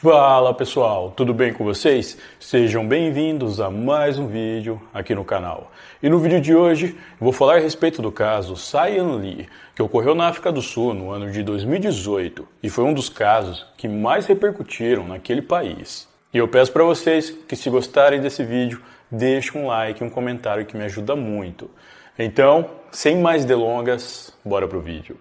Fala pessoal, tudo bem com vocês? Sejam bem-vindos a mais um vídeo aqui no canal. E no vídeo de hoje eu vou falar a respeito do caso Cyan Lee, que ocorreu na África do Sul no ano de 2018 e foi um dos casos que mais repercutiram naquele país. E eu peço para vocês que, se gostarem desse vídeo, deixem um like e um comentário que me ajuda muito. Então, sem mais delongas, bora pro vídeo.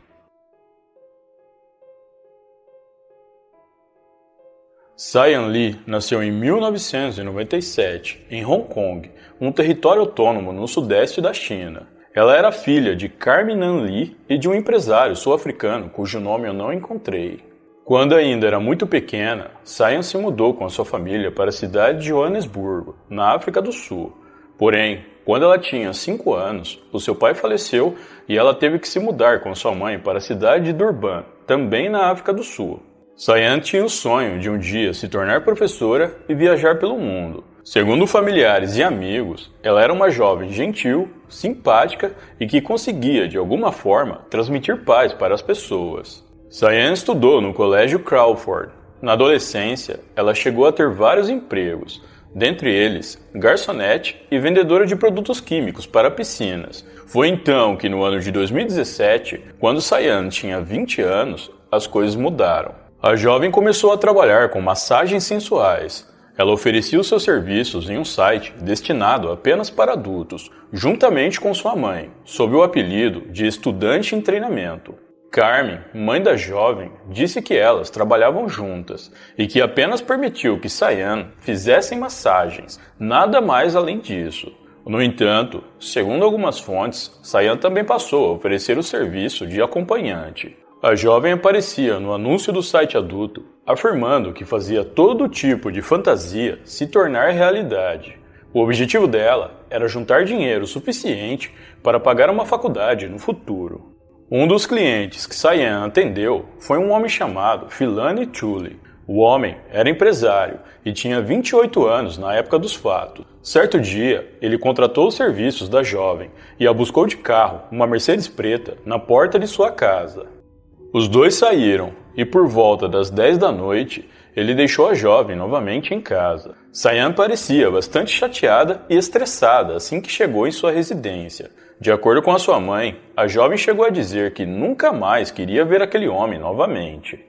Cyan Lee nasceu em 1997, em Hong Kong, um território autônomo no sudeste da China. Ela era filha de Carmen Nan Lee e de um empresário sul-africano cujo nome eu não encontrei. Quando ainda era muito pequena, Cyan se mudou com a sua família para a cidade de Joanesburgo, na África do Sul. Porém, quando ela tinha 5 anos, o seu pai faleceu e ela teve que se mudar com sua mãe para a cidade de Durban, também na África do Sul. Cyan tinha o sonho de um dia se tornar professora e viajar pelo mundo. Segundo familiares e amigos, ela era uma jovem gentil, simpática e que conseguia, de alguma forma, transmitir paz para as pessoas. Cyan estudou no Colégio Crawford. Na adolescência, ela chegou a ter vários empregos, dentre eles garçonete e vendedora de produtos químicos para piscinas. Foi então que, no ano de 2017, quando Cyan tinha 20 anos, as coisas mudaram. A jovem começou a trabalhar com massagens sensuais. Ela oferecia os seus serviços em um site destinado apenas para adultos, juntamente com sua mãe, sob o apelido de estudante em treinamento. Carmen, mãe da jovem, disse que elas trabalhavam juntas e que apenas permitiu que Cyan fizessem massagens, nada mais além disso. No entanto, segundo algumas fontes, Cyan também passou a oferecer o serviço de acompanhante. A jovem aparecia no anúncio do site adulto, afirmando que fazia todo tipo de fantasia se tornar realidade. O objetivo dela era juntar dinheiro suficiente para pagar uma faculdade no futuro. Um dos clientes que Cyan atendeu foi um homem chamado Philani Tully. O homem era empresário e tinha 28 anos na época dos fatos. Certo dia, ele contratou os serviços da jovem e a buscou de carro, uma Mercedes preta, na porta de sua casa. Os dois saíram e, por volta das 10 da noite, ele deixou a jovem novamente em casa. Cyan parecia bastante chateada e estressada assim que chegou em sua residência. De acordo com a sua mãe, a jovem chegou a dizer que nunca mais queria ver aquele homem novamente.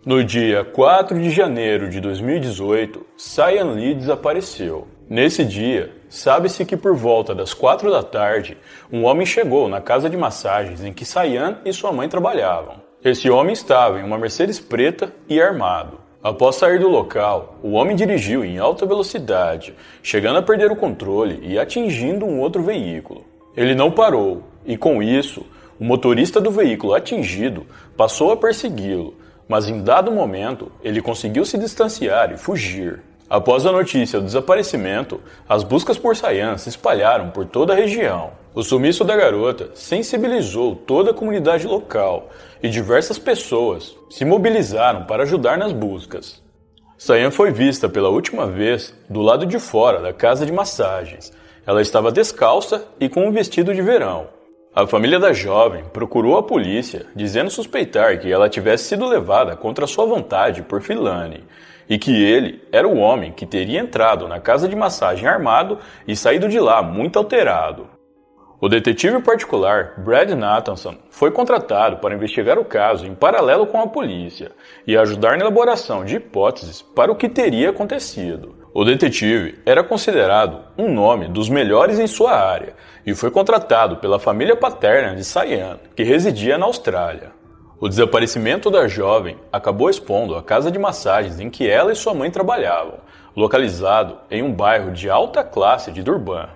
No dia 4 de janeiro de 2018, Cyan Lee desapareceu. Nesse dia, sabe-se que por volta das 4 da tarde, um homem chegou na casa de massagens em que Cyan e sua mãe trabalhavam. Esse homem estava em uma Mercedes preta e armado. Após sair do local, o homem dirigiu em alta velocidade, chegando a perder o controle e atingindo um outro veículo. Ele não parou e, com isso, o motorista do veículo atingido passou a persegui-lo, mas em dado momento ele conseguiu se distanciar e fugir. Após a notícia do desaparecimento, as buscas por Cyan se espalharam por toda a região. O sumiço da garota sensibilizou toda a comunidade local e diversas pessoas se mobilizaram para ajudar nas buscas. Cyan foi vista pela última vez do lado de fora da casa de massagens. Ela estava descalça e com um vestido de verão. A família da jovem procurou a polícia, dizendo suspeitar que ela tivesse sido levada contra sua vontade por Philani e que ele era o homem que teria entrado na casa de massagem armado e saído de lá muito alterado. O detetive particular Brad Nathanson foi contratado para investigar o caso em paralelo com a polícia e ajudar na elaboração de hipóteses para o que teria acontecido. O detetive era considerado um nome dos melhores em sua área e foi contratado pela família paterna de Cyan, que residia na Austrália. O desaparecimento da jovem acabou expondo a casa de massagens em que ela e sua mãe trabalhavam, localizado em um bairro de alta classe de Durban.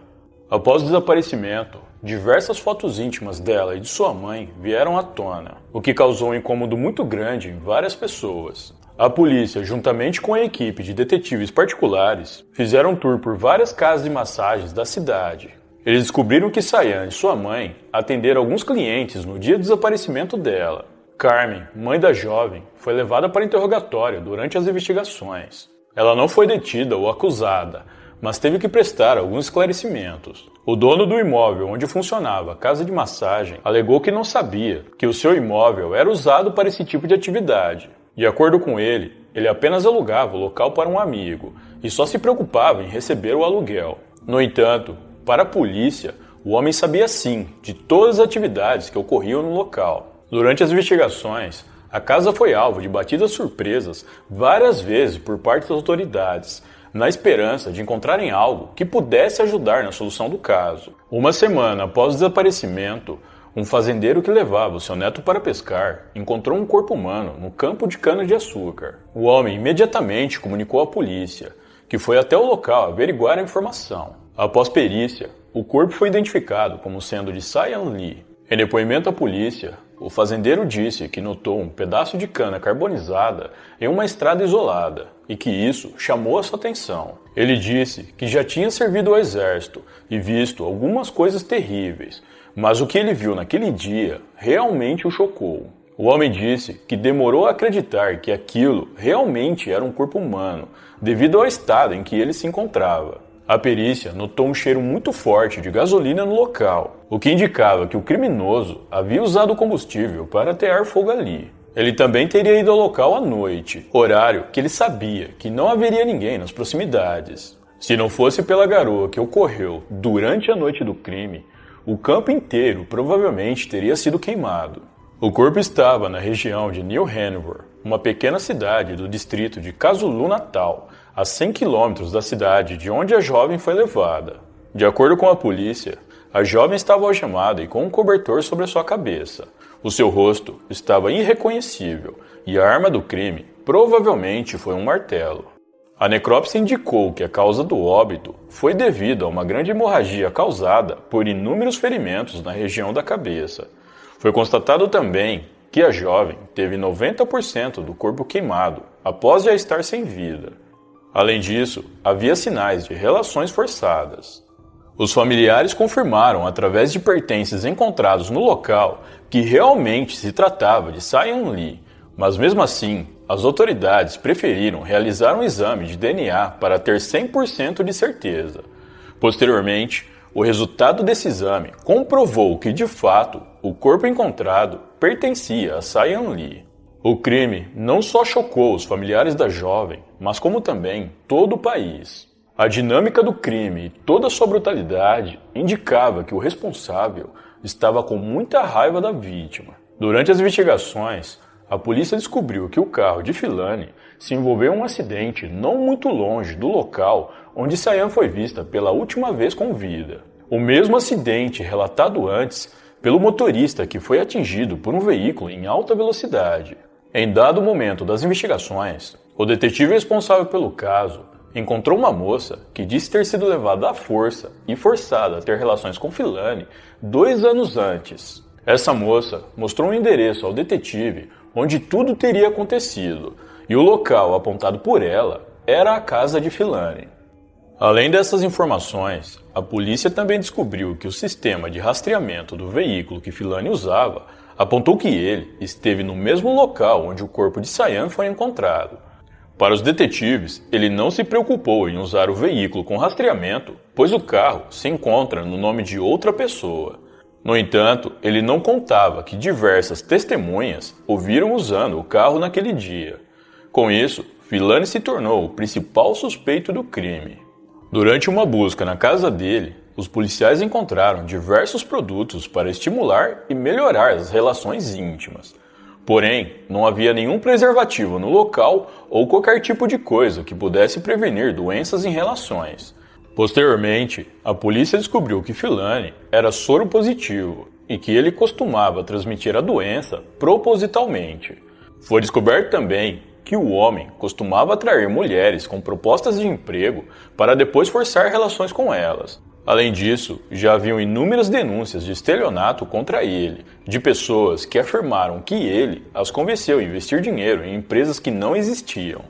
Após o desaparecimento, diversas fotos íntimas dela e de sua mãe vieram à tona, o que causou um incômodo muito grande em várias pessoas. A polícia, juntamente com a equipe de detetives particulares, fizeram um tour por várias casas de massagens da cidade. Eles descobriram que Cyan e sua mãe atenderam alguns clientes no dia do desaparecimento dela. Carmen, mãe da jovem, foi levada para interrogatório durante as investigações. Ela não foi detida ou acusada, mas teve que prestar alguns esclarecimentos. O dono do imóvel onde funcionava a casa de massagem alegou que não sabia que o seu imóvel era usado para esse tipo de atividade. De acordo com ele, ele apenas alugava o local para um amigo e só se preocupava em receber o aluguel. No entanto, para a polícia, o homem sabia sim de todas as atividades que ocorriam no local. Durante as investigações, a casa foi alvo de batidas surpresas várias vezes por parte das autoridades, na esperança de encontrarem algo que pudesse ajudar na solução do caso. Uma semana após o desaparecimento, um fazendeiro que levava o seu neto para pescar encontrou um corpo humano no campo de cana-de-açúcar. O homem imediatamente comunicou à polícia, que foi até o local averiguar a informação. Após perícia, o corpo foi identificado como sendo de Cyan Lee. Em depoimento à polícia, o fazendeiro disse que notou um pedaço de cana carbonizada em uma estrada isolada e que isso chamou a sua atenção. Ele disse que já tinha servido ao exército e visto algumas coisas terríveis, mas o que ele viu naquele dia realmente o chocou. O homem disse que demorou a acreditar que aquilo realmente era um corpo humano, devido ao estado em que ele se encontrava. A perícia notou um cheiro muito forte de gasolina no local, o que indicava que o criminoso havia usado o combustível para atear fogo ali. Ele também teria ido ao local à noite, horário que ele sabia que não haveria ninguém nas proximidades. Se não fosse pela garoa que ocorreu durante a noite do crime, o campo inteiro provavelmente teria sido queimado. O corpo estava na região de New Hanover, uma pequena cidade do distrito de KwaZulu-Natal, a 100 quilômetros da cidade de onde a jovem foi levada. De acordo com a polícia, a jovem estava algemada e com um cobertor sobre a sua cabeça. O seu rosto estava irreconhecível e a arma do crime provavelmente foi um martelo. A necrópsia indicou que a causa do óbito foi devido a uma grande hemorragia causada por inúmeros ferimentos na região da cabeça. Foi constatado também que a jovem teve 90% do corpo queimado após já estar sem vida. Além disso, havia sinais de relações forçadas. Os familiares confirmaram, através de pertences encontrados no local, que realmente se tratava de Cyan Lee, mas mesmo assim, as autoridades preferiram realizar um exame de DNA para ter 100% de certeza. Posteriormente, o resultado desse exame comprovou que, de fato, o corpo encontrado pertencia a Cyan Lee. O crime não só chocou os familiares da jovem, mas como também todo o país. A dinâmica do crime e toda a sua brutalidade indicava que o responsável estava com muita raiva da vítima. Durante as investigações, a polícia descobriu que o carro de Philani se envolveu em um acidente não muito longe do local onde Cyan foi vista pela última vez com vida. O mesmo acidente relatado antes pelo motorista que foi atingido por um veículo em alta velocidade. Em dado momento das investigações, o detetive responsável pelo caso encontrou uma moça que disse ter sido levada à força e forçada a ter relações com Philani 2 anos antes. Essa moça mostrou um endereço ao detetive onde tudo teria acontecido, e o local apontado por ela era a casa de Philani. Além dessas informações, a polícia também descobriu que o sistema de rastreamento do veículo que Philani usava apontou que ele esteve no mesmo local onde o corpo de Cyan foi encontrado. Para os detetives, ele não se preocupou em usar o veículo com rastreamento, pois o carro se encontra no nome de outra pessoa. No entanto, ele não contava que diversas testemunhas o viram usando o carro naquele dia. Com isso, Philani se tornou o principal suspeito do crime. Durante uma busca na casa dele, os policiais encontraram diversos produtos para estimular e melhorar as relações íntimas. Porém, não havia nenhum preservativo no local ou qualquer tipo de coisa que pudesse prevenir doenças em relações. Posteriormente, a polícia descobriu que Philani era soro positivo e que ele costumava transmitir a doença propositalmente. Foi descoberto também que o homem costumava atrair mulheres com propostas de emprego para depois forçar relações com elas. Além disso, já haviam inúmeras denúncias de estelionato contra ele, de pessoas que afirmaram que ele as convenceu a investir dinheiro em empresas que não existiam.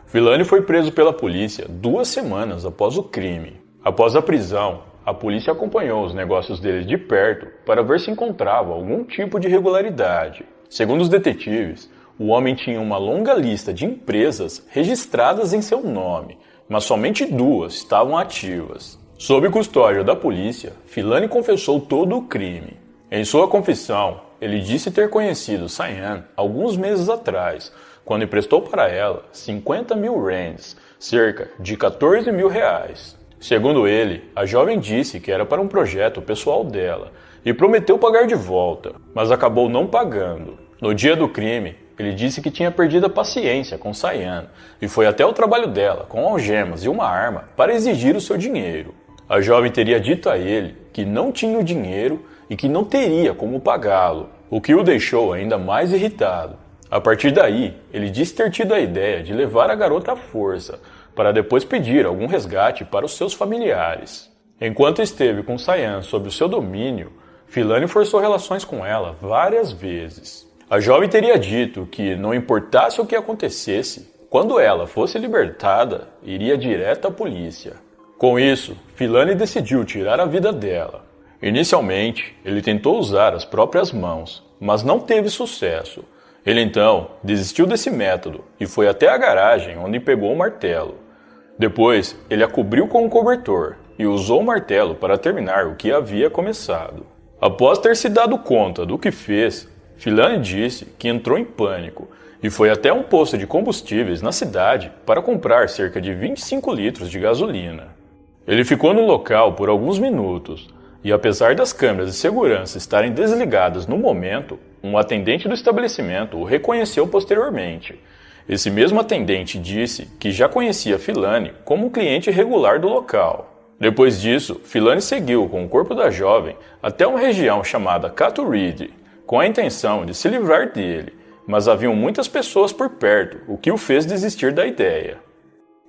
Philani foi preso pela polícia 2 semanas após o crime. Após a prisão, a polícia acompanhou os negócios dele de perto para ver se encontrava algum tipo de irregularidade. Segundo os detetives, o homem tinha uma longa lista de empresas registradas em seu nome, mas somente 2 estavam ativas. Sob custódia da polícia, Philani confessou todo o crime. Em sua confissão, ele disse ter conhecido Cyan alguns meses atrás, quando emprestou para ela 50 mil rands, cerca de 14 mil reais. Segundo ele, a jovem disse que era para um projeto pessoal dela e prometeu pagar de volta, mas acabou não pagando. No dia do crime, ele disse que tinha perdido a paciência com Cyan e foi até o trabalho dela com algemas e uma arma para exigir o seu dinheiro. A jovem teria dito a ele que não tinha o dinheiro e que não teria como pagá-lo, o que o deixou ainda mais irritado. A partir daí, ele disse ter tido a ideia de levar a garota à força, para depois pedir algum resgate para os seus familiares. Enquanto esteve com Cyan sob o seu domínio, Filani forçou relações com ela várias vezes. A jovem teria dito que, não importasse o que acontecesse, quando ela fosse libertada, iria direto à polícia. Com isso, Filani decidiu tirar a vida dela. Inicialmente, ele tentou usar as próprias mãos, mas não teve sucesso. Ele então desistiu desse método e foi até a garagem onde pegou o martelo. Depois, ele a cobriu com um cobertor e usou o martelo para terminar o que havia começado. Após ter se dado conta do que fez, Filani disse que entrou em pânico e foi até um posto de combustíveis na cidade para comprar cerca de 25 litros de gasolina. Ele ficou no local por alguns minutos e, apesar das câmeras de segurança estarem desligadas no momento, um atendente do estabelecimento o reconheceu posteriormente. Esse mesmo atendente disse que já conhecia Filani como um cliente regular do local. Depois disso, Filani seguiu com o corpo da jovem até uma região chamada Cato Ridge, com a intenção de se livrar dele, mas haviam muitas pessoas por perto, o que o fez desistir da ideia.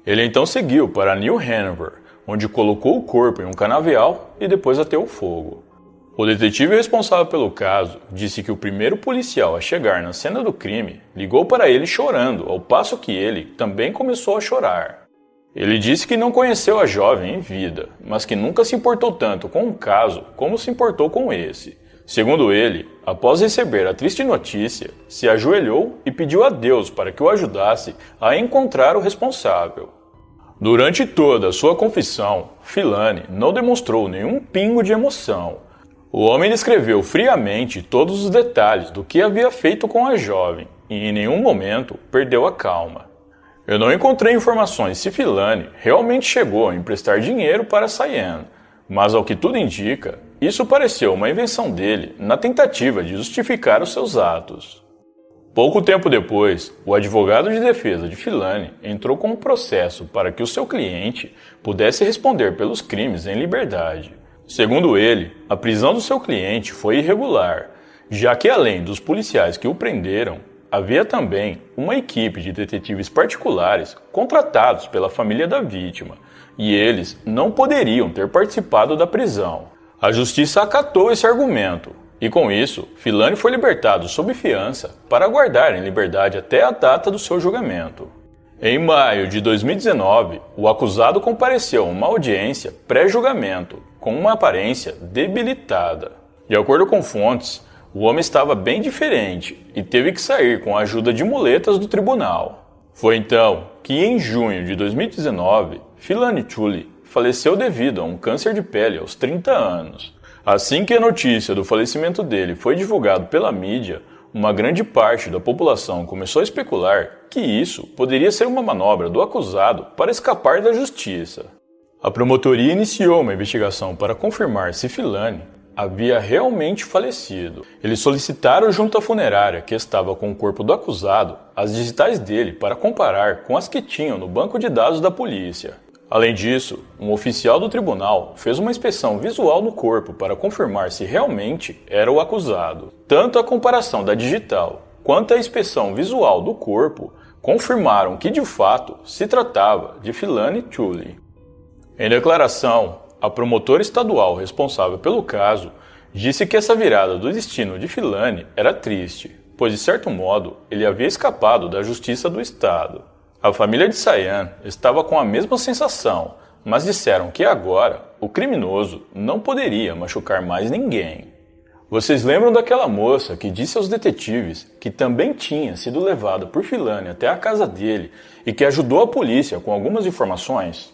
Ele então seguiu para New Hanover, onde colocou o corpo em um canavial e depois ateou fogo. O detetive responsável pelo caso disse que o primeiro policial a chegar na cena do crime ligou para ele chorando, ao passo que ele também começou a chorar. Ele disse que não conheceu a jovem em vida, mas que nunca se importou tanto com um caso como se importou com esse. Segundo ele, após receber a triste notícia, se ajoelhou e pediu a Deus para que o ajudasse a encontrar o responsável. Durante toda a sua confissão, Filani não demonstrou nenhum pingo de emoção. O homem descreveu friamente todos os detalhes do que havia feito com a jovem e em nenhum momento perdeu a calma. Eu não encontrei informações se Filani realmente chegou a emprestar dinheiro para Cyan, mas ao que tudo indica, isso pareceu uma invenção dele na tentativa de justificar os seus atos. Pouco tempo depois, o advogado de defesa de Filani entrou com um processo para que o seu cliente pudesse responder pelos crimes em liberdade. Segundo ele, a prisão do seu cliente foi irregular, já que além dos policiais que o prenderam, havia também uma equipe de detetives particulares contratados pela família da vítima, e eles não poderiam ter participado da prisão. A justiça acatou esse argumento, e com isso, Filani foi libertado sob fiança para aguardar em liberdade até a data do seu julgamento. Em maio de 2019, o acusado compareceu a uma audiência pré-julgamento, com uma aparência debilitada. De acordo com fontes, o homem estava bem diferente e teve que sair com a ajuda de muletas do tribunal. Foi então que, em junho de 2019, Filani Tully faleceu devido a um câncer de pele aos 30 anos. Assim que a notícia do falecimento dele foi divulgada pela mídia, uma grande parte da população começou a especular que isso poderia ser uma manobra do acusado para escapar da justiça. A promotoria iniciou uma investigação para confirmar se Filani havia realmente falecido. Eles solicitaram junto à funerária que estava com o corpo do acusado as digitais dele para comparar com as que tinham no banco de dados da polícia. Além disso, um oficial do tribunal fez uma inspeção visual no corpo para confirmar se realmente era o acusado. Tanto a comparação da digital quanto a inspeção visual do corpo confirmaram que de fato se tratava de Filani Tully. Em declaração, a promotora estadual responsável pelo caso disse que essa virada do destino de Filani era triste, pois de certo modo ele havia escapado da justiça do estado. A família de Cyan estava com a mesma sensação, mas disseram que agora o criminoso não poderia machucar mais ninguém. Vocês lembram daquela moça que disse aos detetives que também tinha sido levada por Filani até a casa dele e que ajudou a polícia com algumas informações?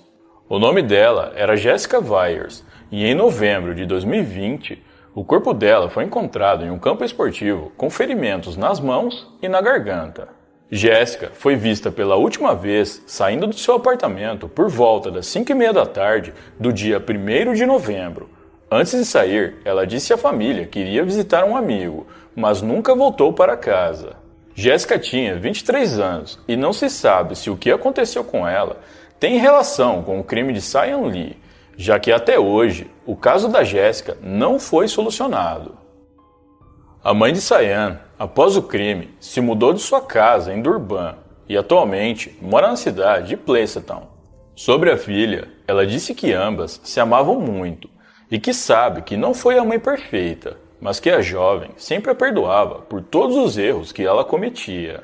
O nome dela era Jessica Vyers, e em novembro de 2020, o corpo dela foi encontrado em um campo esportivo com ferimentos nas mãos e na garganta. Jéssica foi vista pela última vez saindo do seu apartamento por volta das 5:30 da tarde do dia 1º de novembro. Antes de sair, ela disse à família que iria visitar um amigo, mas nunca voltou para casa. Jéssica tinha 23 anos e não se sabe se o que aconteceu com ela tem relação com o crime de Cyan Lee, já que até hoje o caso da Jéssica não foi solucionado. A mãe de Cyan, após o crime, se mudou de sua casa em Durban e atualmente mora na cidade de Placertown. Sobre a filha, ela disse que ambas se amavam muito e que sabe que não foi a mãe perfeita, mas que a jovem sempre a perdoava por todos os erros que ela cometia.